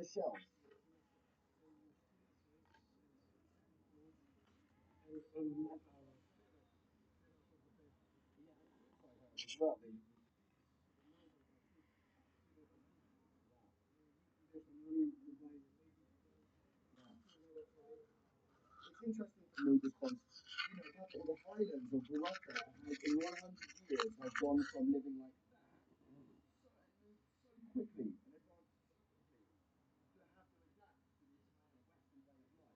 shelf. As well. It's interesting for me because the highlands of Morocco have, in 100 years have gone from living like so quickly and advanced to have to adapt to this Western way of life.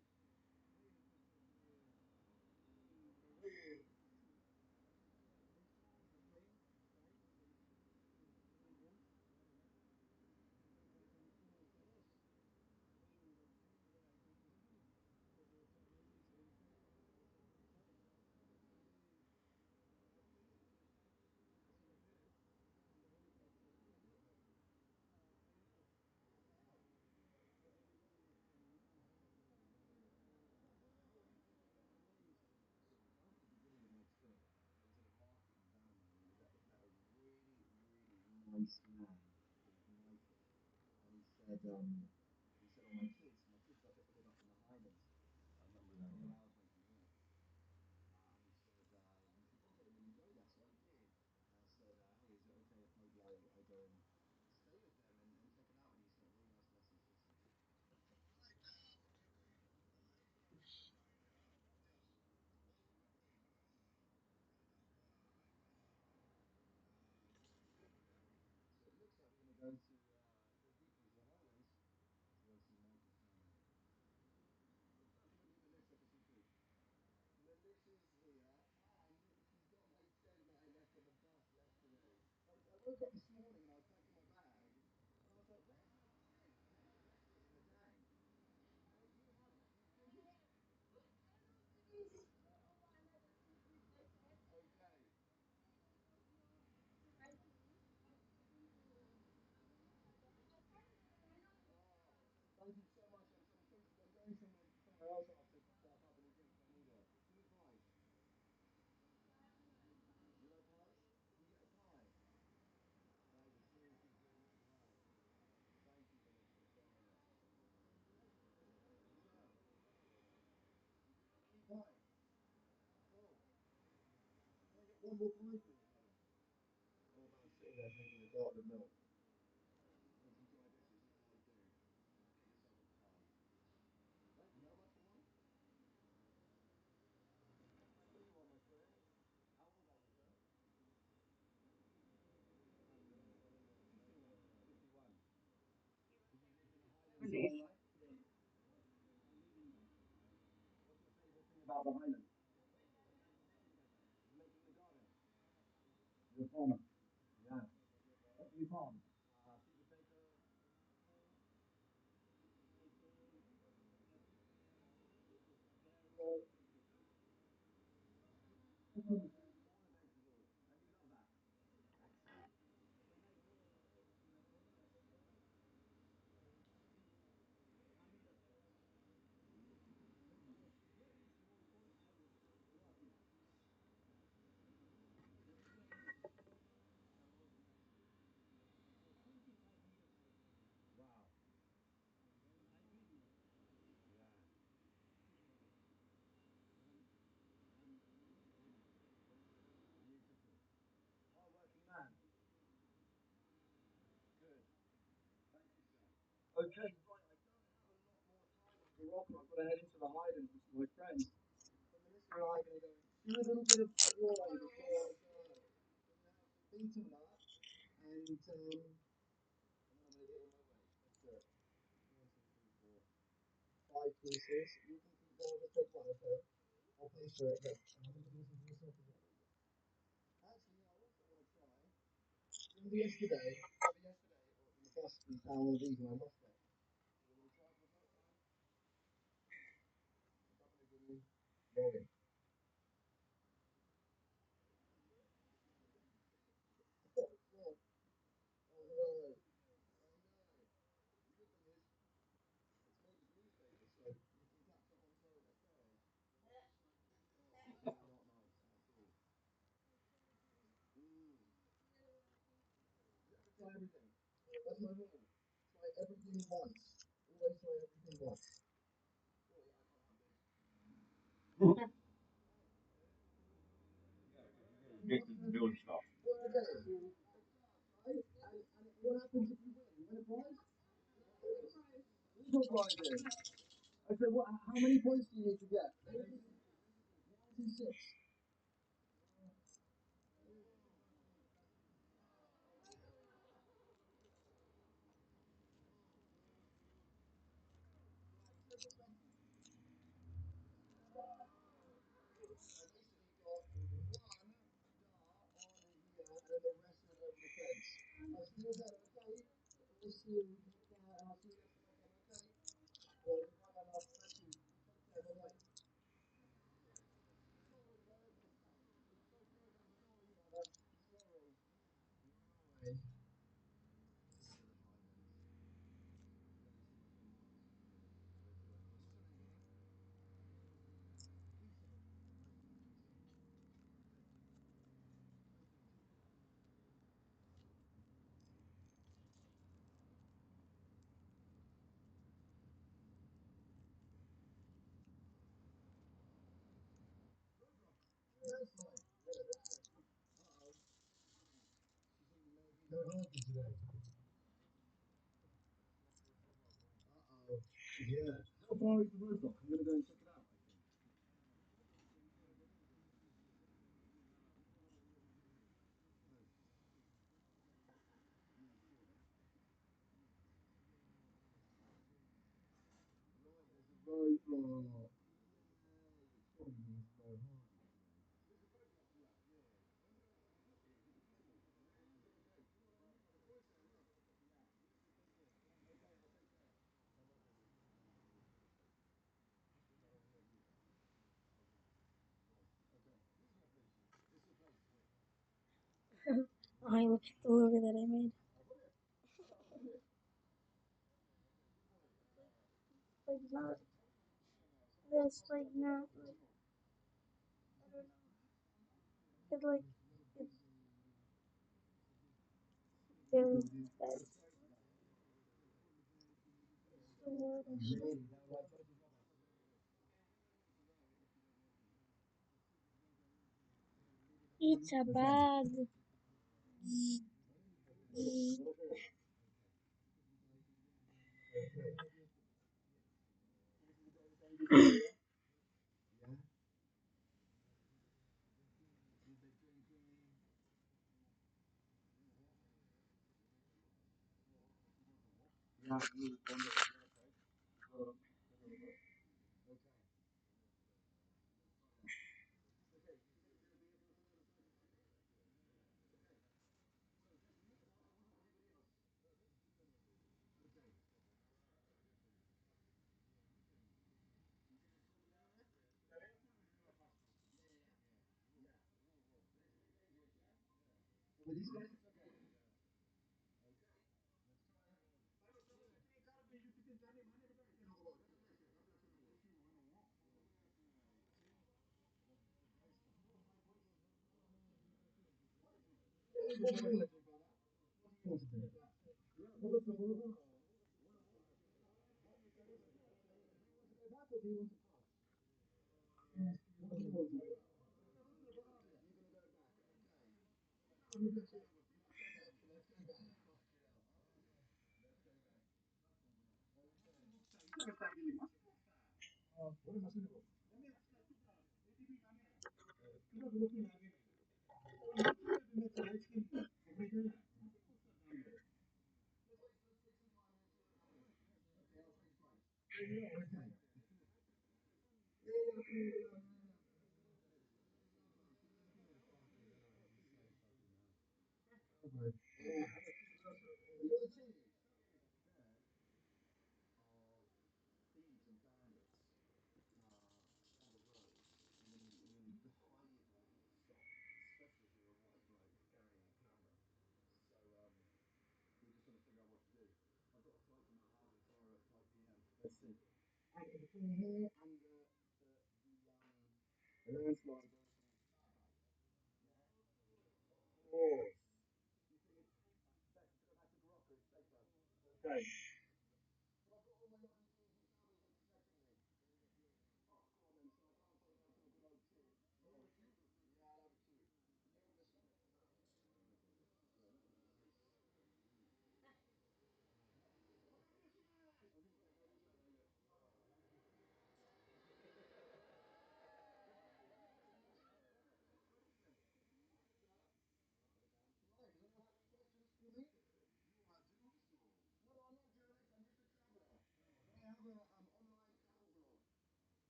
Nice man, and he said, "Oh, my kids got to live up in the Highlands." I remember that. Yeah. And he said, "Okay, when you go there," so I did. And I said, "Hey, is it okay if maybe I go and stay with them and check it out?" And he said, "Really nice message. Listen, so it looks like we're going to go to the deep into the Highlands to go see Michael's family. Looks like maybe Melissa for some food. Melissa's here, and she's got my tent that I left on the bus yesterday. I woke up this morning and I was packing my bag, and I was like, where's my tent? I think I left it in the day. Okay. Oh, thank you so much. I'm going somewhere else after to grab up any drinks I need it. Give me five. You like pies? Can you get a pie? That is a seriously brilliant pie. Thank you, Melissa. That's very nice. So, any pie? Cool. Can I get one more pie, please, madam? Oh, man, sitting there drinking a carton of milk. Please enjoy this. This is what I do. Get yourself a pie. Thank you. How much for one? Here you are, my friend. How old are you, sir? 51. So you've lived in the Highlands your whole life? What's your favourite thing about the Highlands? Making the garden. You're a farmer. Yeah. What do you farm? Sweet potato. All the vegetables. And you love that. Excellent. Wow. Yeah. Beautiful. Hard-working man. Good. Thank you, sir. Okay, right. I don't have a lot more time in Morocco. I've got to head into the Highlands with some of my friends. So Melissa and I are going to go and do a little bit of drawing before I go. We're going to have some meat and that, and then I'm going to get on my way. Let's do it. One, two, three, four, five pieces. You can keep going. Just take one, okay? I'll pay for it. Then. And I'm going to do some for yourself as well. Actually, I also want to try. Remember yesterday? On the bus we found one of these and I lost it. So we're going to try it for the first time. A couple of guinea. Rolling. Oh, oh no. Oh no. The good thing is, it's made as newspaper, so you can catch up on current affairs. Oh, it's really not nice at all. Mm. You have to try everything. That's my rule. Try everything once. Get to doing stuff. I said, what? How many points do you need to get? 96. Yeah. How far is the roadblock? I'm going to go and check it out. Roadblock. I look at the logo that I made. Like not this, like not like I don't know. It's like it's very that's the word I should. It's a bag. Yeah.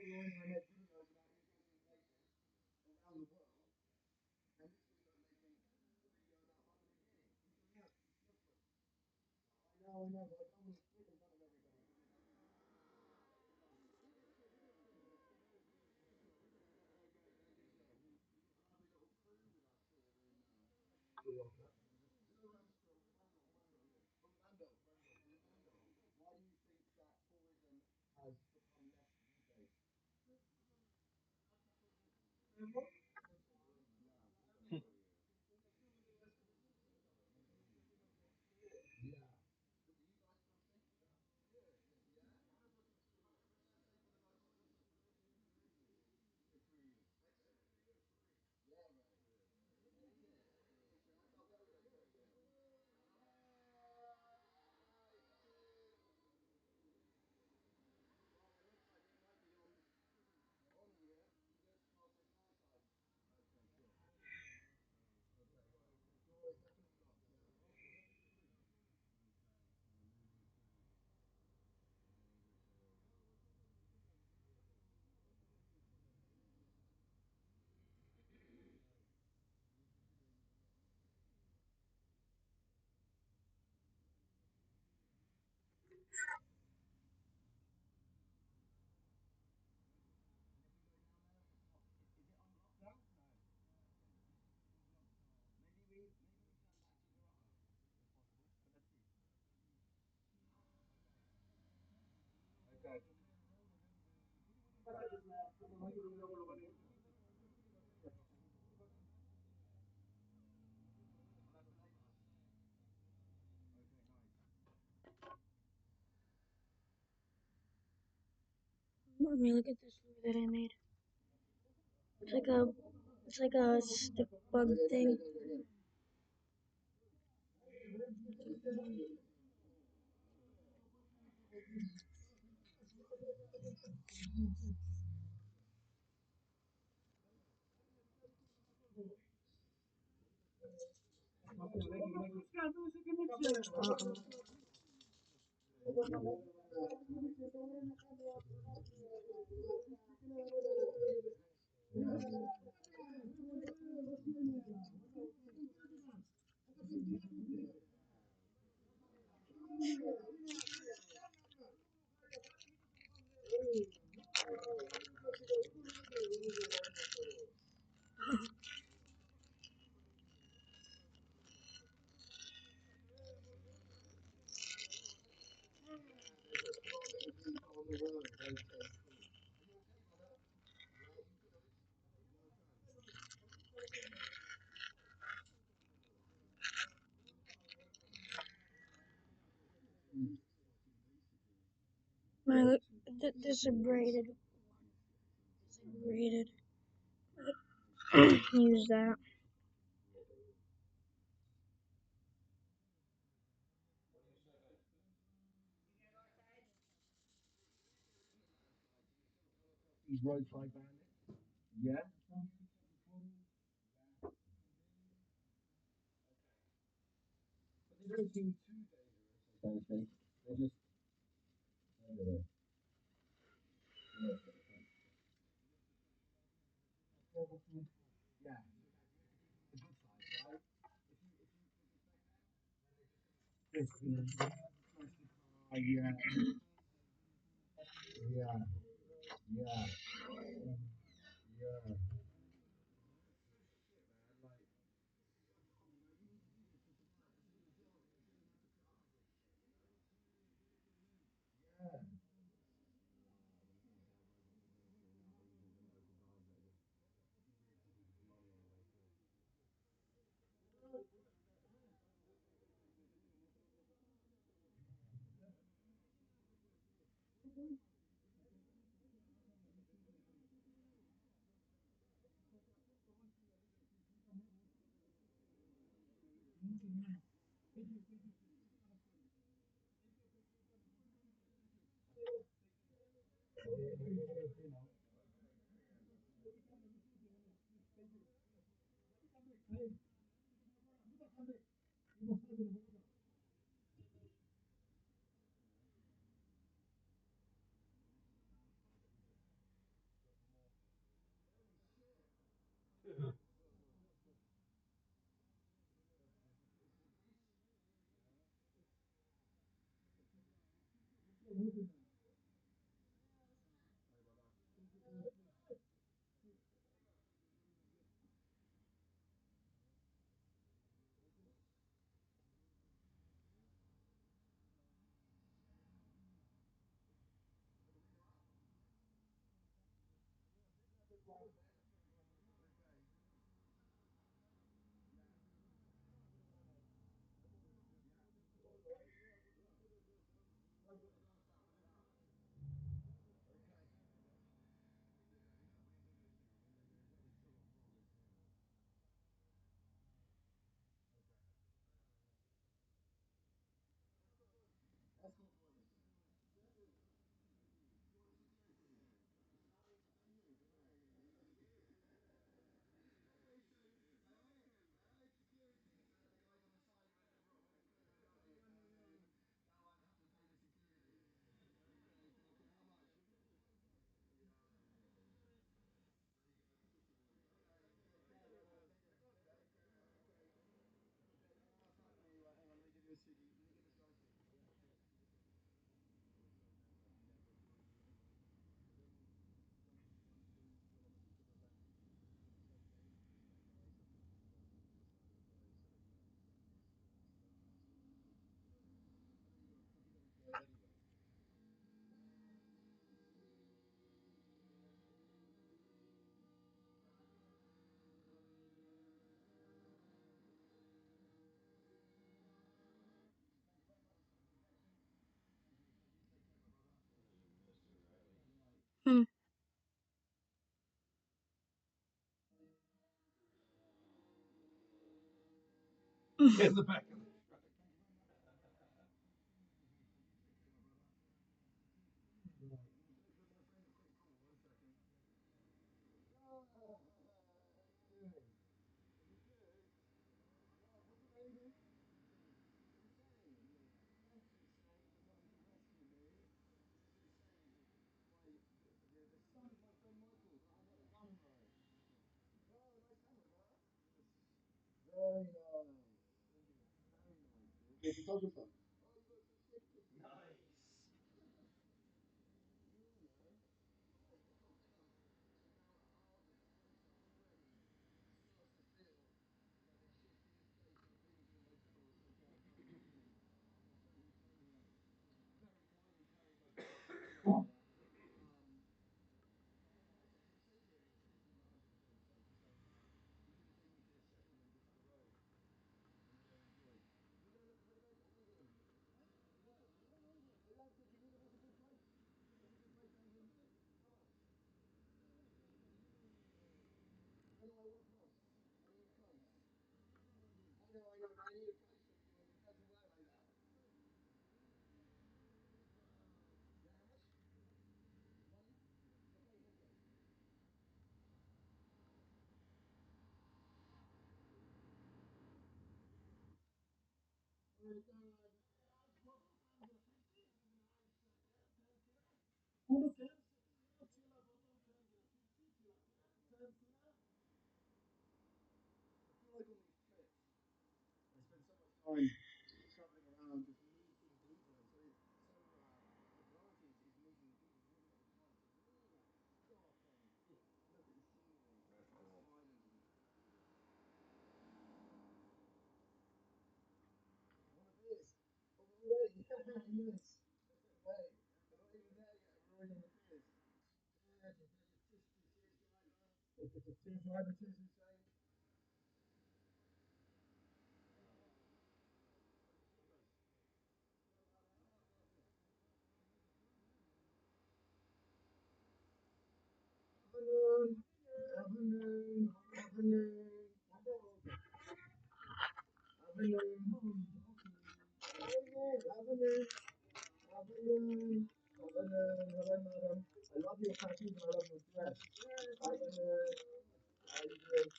online I make videos about Indonesian places around the world, and this week I'm making a video about Papua New Guinea. Yeah, it's different. I know, but I don't want to speak in front of everybody. Why do you think that tourism has become less these days? Yeah. But do you guys still think that? Yeah? Good for you. Yeah, mate. I'll go with it. Well, it looks like you might be on here. Let's pass it my side. Okay, sure. Okay, right. Sure, it's definitely locked, yeah? Is it unlocked now? No. Maybe we turn back to Zaraha, if possible. But let's see. Okay. Oh, that's Lagos. Okay, nice. Let me look at this lure that I made. It's like a stick bug thing. My look, this is braided. This is braided. Use that. These roadside bandits. Yeah. But they don't seem too dangerous, I don't think. They're just. Yeah. The good side, right? If you disrespect them, then they just smash the car. Yeah. Yeah. Yeah. Yeah. Hmm. In the back of the truck. Very nice. Good photographer. Nice. Time traveling around, just meeting people, and so the priority is meeting the people. You haven't got the time to really stop and look at the scenery. That's cool. Silence and one of this. Already, yes. Wait, we're not even there yet. We're already on the quiz. Yeah, cheers, driver. Cheers, Hussein. Afternoon. Afternoon. Afternoon. Afternoon. Afternoon. Afternoon. Hello, madam. I love your tattoos and I love your dress. Afternoon. How you doing?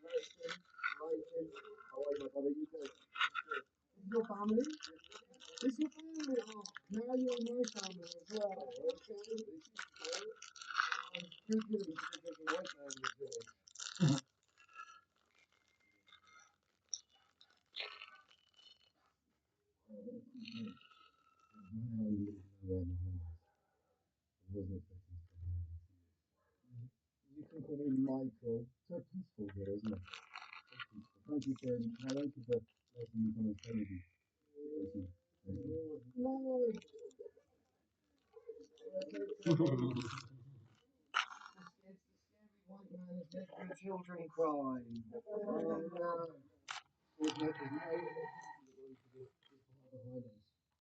Lighting. How are you, my brother? You good? This is your family? This is your family. Oh, now you're my family as well. Okay? This is good. I'm too good at white man in the village. You can call me Michael. So peaceful here, isn't it? So peaceful. Thank you for thank you for letting me come and stay with you. Thank you. Thank you. It's the scary white man is making children cry. Oh no. There's no,